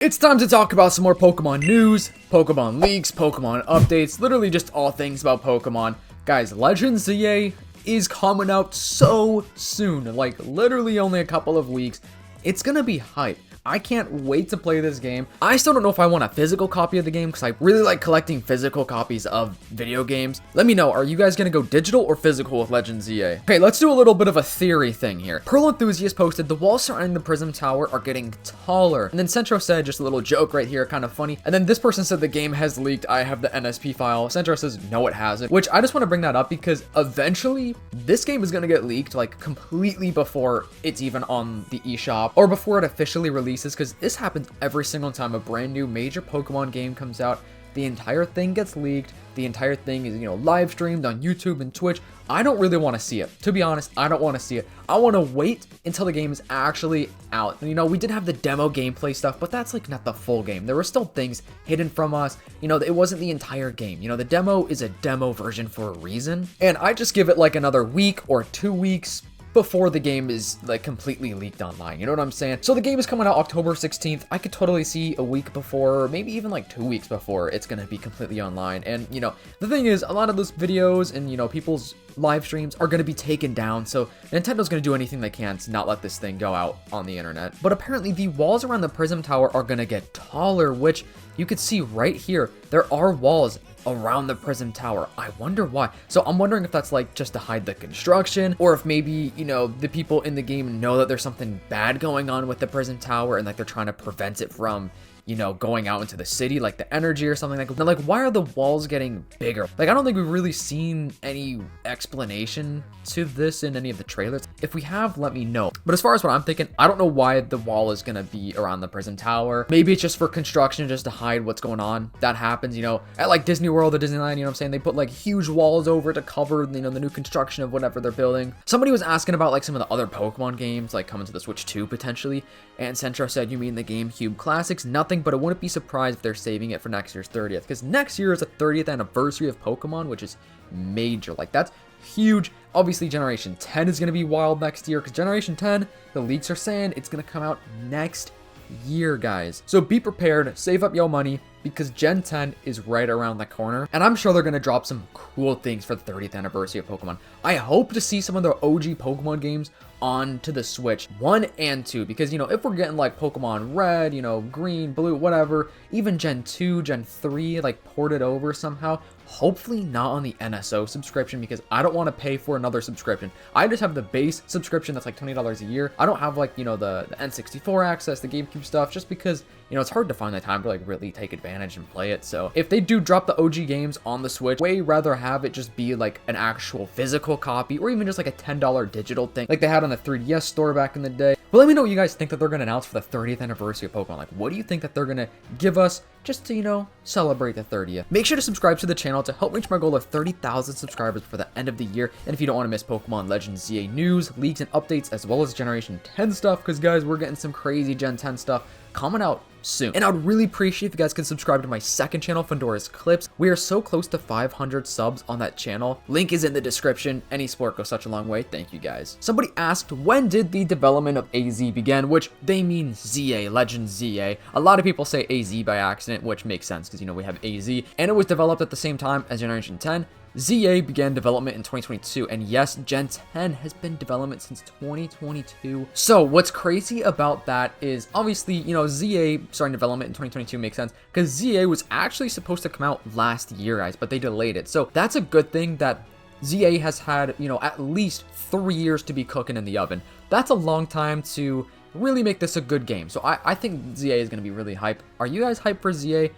It's time to talk about some more Pokemon news, Pokemon leaks, Pokemon updates, literally just all things about Pokemon. Guys, Legends ZA is coming out so soon, like literally only a couple of weeks. It's gonna be hype. I can't wait to play this game. I still don't know if I want a physical copy of the game because I really like collecting physical copies of video games. Let me know, are you guys gonna go digital or physical with Legends ZA? Okay, let's do a little bit of a theory thing here. Pearl Enthusiast posted the walls surrounding the Prism Tower are getting taller. And then Centro said, just a little joke right here, kind of funny. And then this person said the game has leaked. I have the NSP file. Centro says, no, it hasn't. Which I just want to bring that up because eventually this game is gonna get leaked like completely before it's even on the eShop or before it officially releases. Because this happens every single time a brand new major Pokemon game comes out. The entire thing gets leaked. The entire thing is, live streamed on YouTube and Twitch. I don't really want to see it. To be honest, I don't want to see it. I want to wait until the game is actually out. And, we did have the demo gameplay stuff, but that's like not the full game. There were still things hidden from us. It wasn't the entire game. The demo is a demo version for a reason. And I just give it like another week or 2 weeks before the game is like completely leaked online. You know what I'm saying? So the game is coming out October 16th. I could totally see a week before, maybe even like 2 weeks before it's going to be completely online. And the thing is, a lot of those videos and people's live streams are going to be taken down. So Nintendo's going to do anything they can to not let this thing go out on the internet. But apparently the walls around the Prism Tower are going to get taller, which you could see right here. There are walls around the Prism Tower. I wonder why. So I'm wondering if that's like just to hide the construction, or if maybe, the people in the game know that there's something bad going on with the Prism Tower and like they're trying to prevent it from going out into the city, like the energy or something like that. Like, why are the walls getting bigger? Like, I don't think we've really seen any explanation to this in any of the trailers. If we have, let me know. But as far as what I'm thinking, I don't know why the wall is gonna be around the Prism Tower. Maybe it's just for construction, just to hide what's going on. That happens, at like Disney World or Disneyland, what I'm saying? They put like huge walls over to cover, the new construction of whatever they're building. Somebody was asking about like some of the other Pokemon games, like coming to the Switch 2 potentially. And Centro said, you mean the GameCube classics? Nothing, but I wouldn't be surprised if they're saving it for next year's 30th, because next year is the 30th anniversary of Pokemon, which is major. Like, that's huge. Obviously, Generation 10 is going to be wild next year, because Generation 10, the leaks are saying it's going to come out next year, guys. So be prepared, save up your money, because Gen 10 is right around the corner, and I'm sure they're going to drop some cool things for the 30th anniversary of Pokemon. I hope to see some of the OG Pokemon games onto the Switch 1 and 2, because if we're getting like Pokemon Red, Green, Blue, whatever, even Gen 2, Gen 3 like ported over somehow, hopefully not on the NSO subscription, because I don't want to pay for another subscription. I just have the base subscription that's like $20 a year. I don't have like the N64 access, the GameCube stuff, just because it's hard to find the time to like really take advantage and play it. So if they do drop the OG games on the Switch, way rather have it just be like an actual physical copy, or even just like a $10 digital thing like they had on the 3DS store back in the day. But let me know what you guys think that they're going to announce for the 30th anniversary of Pokemon. Like, what do you think that they're going to give us just to, celebrate the 30th? Make sure to subscribe to the channel to help reach my goal of 30,000 subscribers for the end of the year. And if you don't want to miss Pokemon Legends ZA news, leaks, and updates, as well as Generation 10 stuff, because guys, we're getting some crazy Gen 10 stuff coming out soon. And I'd really appreciate if you guys can subscribe to my second channel, Fundores Clips. We are so close to 500 subs on that channel. Link is in the description. Any support goes such a long way. Thank you guys. Somebody asked, when did the development of AZ begin? Which they mean ZA, Legends ZA. A lot of people say AZ by accident, which makes sense because we have AZ, and it was developed at the same time as Generation 10. ZA began development in 2022, and yes, Gen 10 has been in development since 2022. So what's crazy about that is obviously, ZA starting development in 2022 makes sense because ZA was actually supposed to come out last year, guys, but they delayed it. So that's a good thing that ZA has had, at least 3 years to be cooking in the oven. That's a long time to really make this a good game. So I think ZA is going to be really hype. Are you guys hyped for ZA?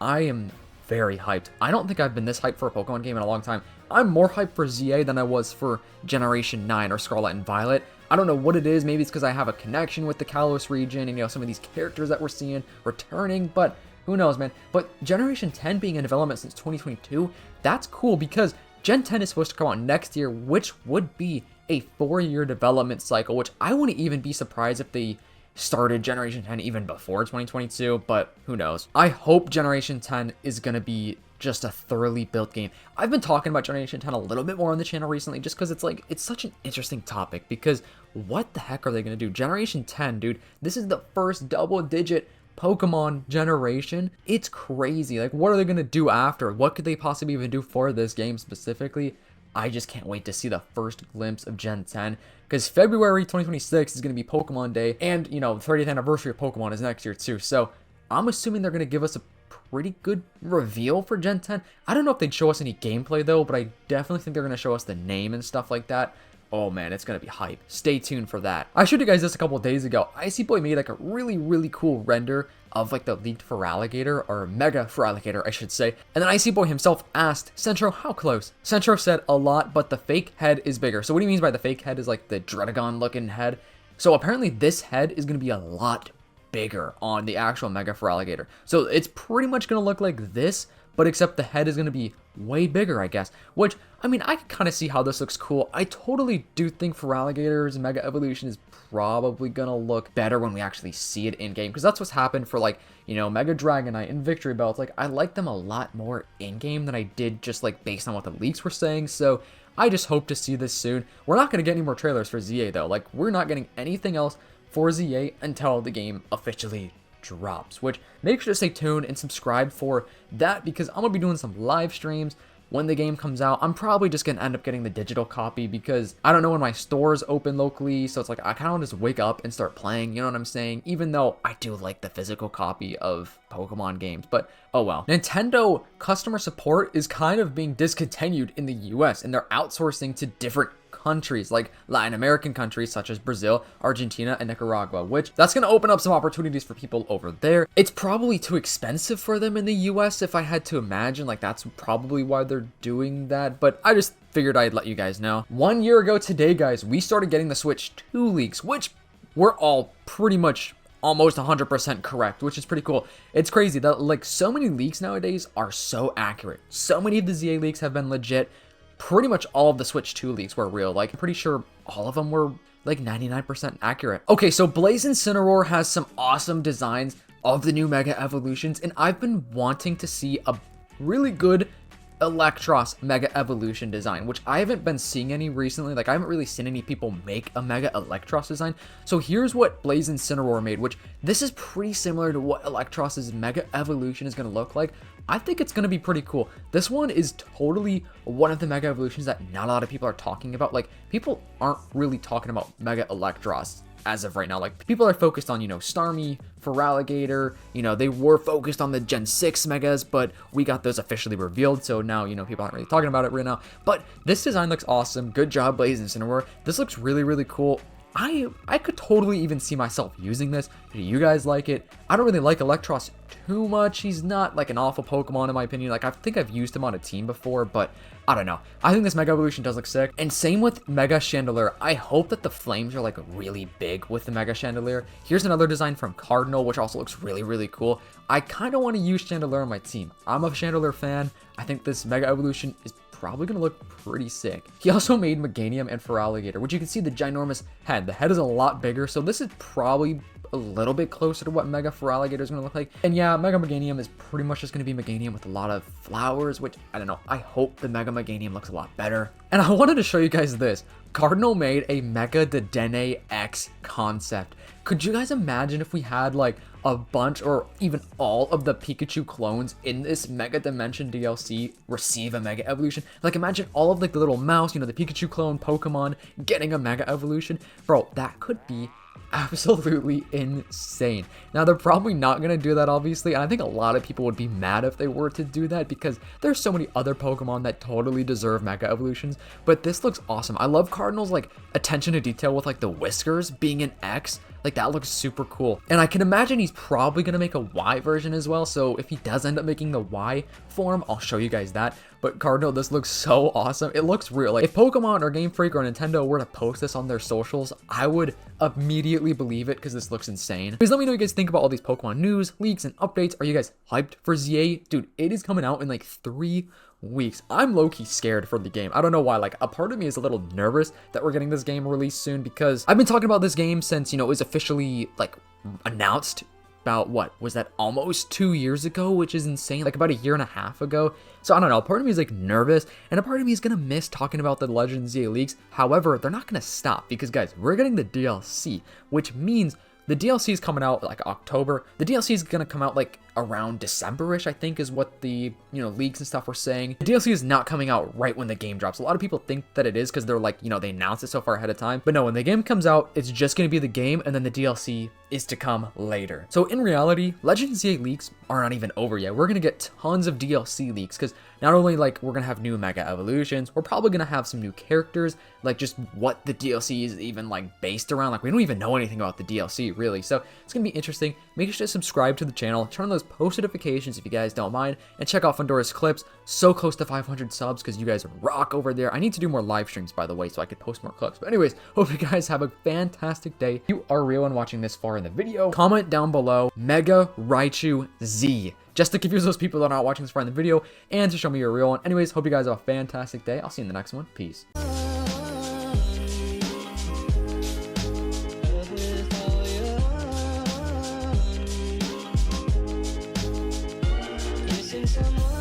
I am very hyped. I don't think I've been this hyped for a Pokemon game in a long time. I'm more hyped for ZA than I was for Generation 9 or Scarlet and Violet. I don't know what it is. Maybe it's because I have a connection with the Kalos region and some of these characters that we're seeing returning, but who knows, man. But Generation 10 being in development since 2022, that's cool because Gen 10 is supposed to come out next year, which would be a 4-year development cycle, which I wouldn't even be surprised if they started Generation 10 even before 2022, but who knows. I hope Generation 10 is going to be just a thoroughly built game. I've been talking about Generation 10 a little bit more on the channel recently just because it's such an interesting topic, because what the heck are they going to do? Generation 10, dude, this is the first double-digit Pokemon generation. It's crazy. Like, what are they going to do after? What could they possibly even do for this game specifically? I just can't wait to see the first glimpse of Gen 10, because February 2026 is going to be Pokemon Day, and, you know, the 30th anniversary of Pokemon is next year too, so I'm assuming they're going to give us a pretty good reveal for Gen 10. I don't know if they'd show us any gameplay though, but I definitely think they're going to show us the name and stuff like that. Oh man, it's going to be hype. Stay tuned for that. I showed you guys this a couple of days ago. Icy Boy made like a really cool render of like the leaked Feraligatr, or Mega Feraligatr, I should say. And then Icy Boy himself asked Centro, how close? Centro said a lot, but the fake head is bigger. So what he means by the fake head is like the Dredagon looking head. So apparently this head is going to be a lot bigger on the actual Mega Feraligatr. So it's pretty much going to look like this, but except the head is going to be way bigger, I guess. Which, I mean, I can kind of see how this looks cool. I totally do think Feraligatr's Mega Evolution is probably going to look better when we actually see it in-game, because that's what's happened for, like, you know, Mega Dragonite and Victory Belt. Like, I like them a lot more in-game than I did just, like, based on what the leaks were saying, so I just hope to see this soon. We're not going to get any more trailers for ZA, though. Like, we're not getting anything else for ZA until the game officially drops, which make sure to stay tuned and subscribe for that, because I'm gonna be doing some live streams when the game comes out. I'm probably just gonna end up getting the digital copy because I don't know when my stores open locally, so it's like I kind of just wake up and start playing, you know what I'm saying? Even though I do like the physical copy of Pokemon games, but oh well. Nintendo customer support is kind of being discontinued in the US, and they're outsourcing to different countries, like Latin American countries such as Brazil, Argentina, and Nicaragua, which that's going to open up some opportunities for people over there. It's probably too expensive for them in the US, if I had to imagine. Like, that's probably why they're doing that, but I just figured I'd let you guys know. 1 year ago today, guys, we started getting the Switch 2 leaks, which we're all pretty much almost 100% correct, which is pretty cool. It's crazy that, like, so many leaks nowadays are so accurate. So many of the ZA leaks have been legit. Pretty much all of the Switch 2 leaks were real. Like, I'm pretty sure all of them were like 99% accurate. Okay, so Blaze Incineroar has some awesome designs of the new Mega Evolutions, and I've been wanting to see a really good Electros Mega Evolution design, which I haven't been seeing any recently. Like, I haven't really seen any people make a Mega Electros design. So here's what Blaze Incineroar made, which this is pretty similar to what Electros's Mega Evolution is going to look like. I think it's going to be pretty cool. This one is totally one of the Mega Evolutions that not a lot of people are talking about. Like, people aren't really talking about Mega Electros as of right now. Like, people are focused on, you know, Starmie, Feraligatr, you know, they were focused on the Gen 6 Megas, but we got those officially revealed, so now, you know, people aren't really talking about it right now. But this design looks awesome. Good job, Blaze Incineroar. This looks really cool. I could totally even see myself using this. Do you guys like it? I don't really like Electros too much. He's not like an awful Pokemon in my opinion. Like, I think I've used him on a team before, but I don't know. I think this Mega Evolution does look sick. And same with Mega Chandelier. I hope that the flames are like really big with the Mega Chandelier. Here's another design from Cardinal, which also looks really cool. I kind of want to use Chandelier on my team. I'm a Chandelier fan. I think this Mega Evolution is probably gonna look pretty sick. He also made Meganium and Feraligatr, which you can see the ginormous head. The head is a lot bigger, so this is probably a little bit closer to what Mega Feraligatr is gonna look like. And yeah, Mega Meganium is pretty much just gonna be Meganium with a lot of flowers, which, I don't know, I hope the Mega Meganium looks a lot better. And I wanted to show you guys this. Cardinal made a Mega Dedenne X concept. Could you guys imagine if we had like a bunch or even all of the Pikachu clones in this Mega Dimension DLC receive a Mega Evolution? Like, imagine all of like the little mouse, you know, the Pikachu clone Pokemon getting a Mega Evolution. Bro, that could be absolutely insane. Now, they're probably not going to do that, obviously, and I think a lot of people would be mad if they were to do that because there's so many other Pokemon that totally deserve Mega Evolutions, but this looks awesome. I love Cardinal's like attention to detail with like the whiskers being an X. Like, that looks super cool. And I can imagine he's probably going to make a Y version as well. So if he does end up making the Y form, I'll show you guys that. But Cardinal, this looks so awesome. It looks real. Like, if Pokemon or Game Freak or Nintendo were to post this on their socials, I would immediately believe it because this looks insane. Please let me know what you guys think about all these Pokemon news, leaks, and updates. Are you guys hyped for ZA? Dude, it is coming out in like 3 weeks. I'm low-key scared for the game. I don't know why. Like, a part of me is a little nervous that we're getting this game released soon because I've been talking about this game since, you know, it was officially like announced about, what was that, almost 2 years ago, which is insane. Like, about 1.5 years ago. So I don't know, part of me is like nervous, and a part of me is gonna miss talking about the Legends ZA leaks. However, they're not gonna stop because, guys, we're getting the DLC, which means The DLC is coming out like October. The DLC is gonna come out like around December-ish, I think, is what the leaks and stuff were saying. The DLC is not coming out right when the game drops. A lot of people think that it is because they're like, they announced it so far ahead of time. But no, when the game comes out, it's just gonna be the game, and then the DLC is to come later. So in reality, Legends ZA leaks are not even over yet. We're gonna get tons of DLC leaks because not only like we're gonna have new Mega Evolutions, we're probably gonna have some new characters, like just what the DLC is even like based around. Like we don't even know anything about the DLC really. So it's gonna be interesting. Make sure to subscribe to the channel, turn on those post notifications if you guys don't mind, and check out Fundores clips. So close to 500 subs because you guys rock over there. I need to do more live streams, by the way, so I could post more clips. But anyways, hope you guys have a fantastic day. If you are real and watching this far in the video, comment down below Mega Raichu Z, just to confuse those people that are not watching this far in the video and to show me you're a real one. Anyways, hope you guys have a fantastic day. I'll see you in the next one. Peace. Someone